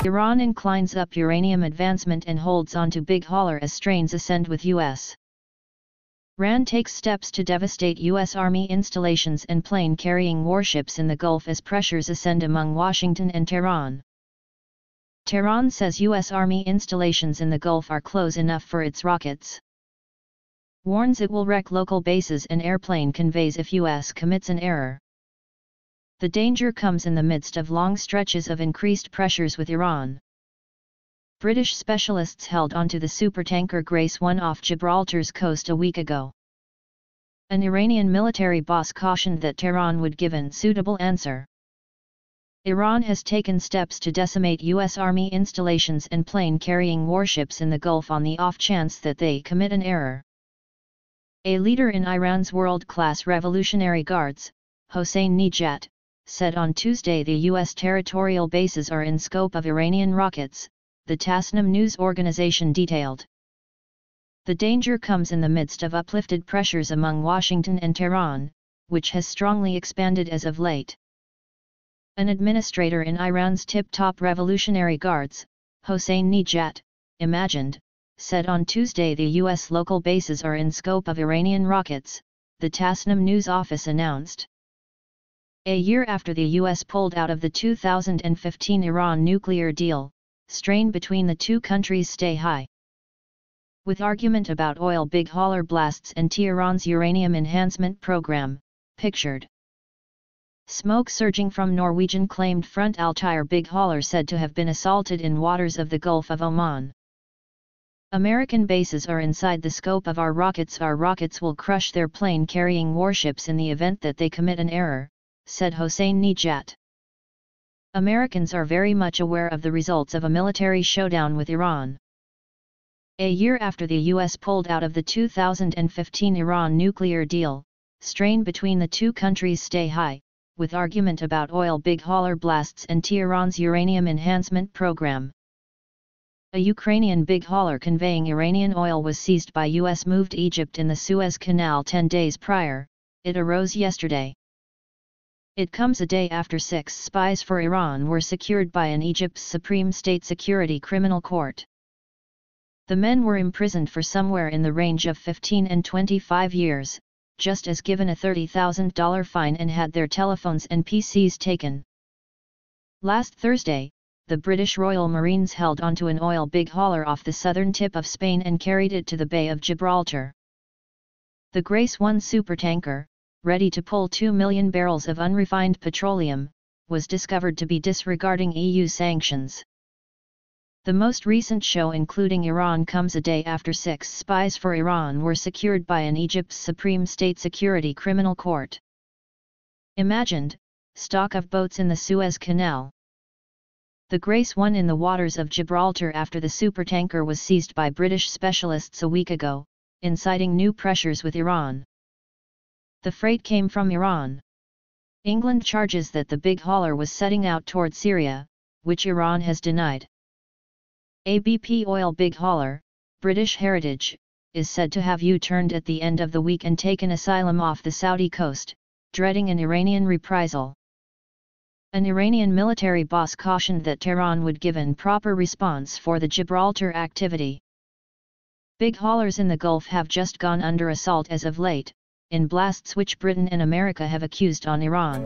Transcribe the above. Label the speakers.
Speaker 1: Iran inclines up uranium advancement and holds on to big hauler as strains ascend with U.S. Iran takes steps to devastate U.S. Army installations and plane-carrying warships in the Gulf as pressures ascend among Washington and Tehran. Tehran says U.S. Army installations in the Gulf are close enough for its rockets. Warns it will wreck local bases and airplane conveys if U.S. commits an error. The danger comes in the midst of long stretches of increased pressures with Iran. British specialists held onto the supertanker Grace 1 off Gibraltar's coast a week ago. An Iranian military boss cautioned that Tehran would give an suitable answer. Iran has taken steps to decimate U.S. Army installations and plane-carrying warships in the Gulf on the off chance that they commit an error. A leader in Iran's world-class Revolutionary Guards, Hossein Nejat, said on Tuesday the U.S. territorial bases are in scope of Iranian rockets, the Tasnim news organization detailed. The danger comes in the midst of uplifted pressures among Washington and Tehran, which has strongly expanded as of late. An administrator in Iran's tip-top Revolutionary Guards, Hossein Nejat, said on Tuesday the U.S. local bases are in scope of Iranian rockets, the Tasnim news office announced. A year after the U.S. pulled out of the 2015 Iran nuclear deal, strain between the two countries stay high. With argument about oil big hauler blasts and Tehran's uranium enhancement program, pictured. Smoke surging from Norwegian claimed front Altair big hauler said to have been assaulted in waters of the Gulf of Oman. American bases are inside the scope of our rockets. Our rockets will crush their plane-carrying warships in the event that they commit an error, said Hossein Nejat. Americans are very much aware of the results of a military showdown with Iran. A year after the U.S. pulled out of the 2015 Iran nuclear deal, strain between the two countries stay high, with argument about oil big hauler blasts and Tehran's uranium enhancement program. A Ukrainian big hauler conveying Iranian oil was seized by U.S. moved Egypt in the Suez Canal 10 days prior, it arose yesterday. It comes a day after 6 spies for Iran were secured by an Egypt's Supreme State Security Criminal Court. The men were imprisoned for somewhere in the range of 15 and 25 years, just as given a $30,000 fine and had their telephones and PCs taken. Last Thursday, the British Royal Marines held onto an oil big hauler off the southern tip of Spain and carried it to the Bay of Gibraltar. The Grace 1 supertanker, ready to pull 2 million barrels of unrefined petroleum, was discovered to be disregarding EU sanctions. The most recent show including Iran comes a day after 6 spies for Iran were secured by an Egypt's Supreme State Security Criminal Court. Stock of boats in the Suez Canal. The Grace 1 in the waters of Gibraltar after the supertanker was seized by British specialists a week ago, inciting new pressures with Iran. The freight came from Iran. England charges that the big hauler was setting out toward Syria, which Iran has denied. A BP oil big hauler, British Heritage, is said to have U-turned at the end of the week and taken asylum off the Saudi coast, dreading an Iranian reprisal. An Iranian military boss cautioned that Tehran would give an proper response for the Gibraltar activity. Big haulers in the Gulf have just gone under assault as of late, in blasts which Britain and America have accused on Iran.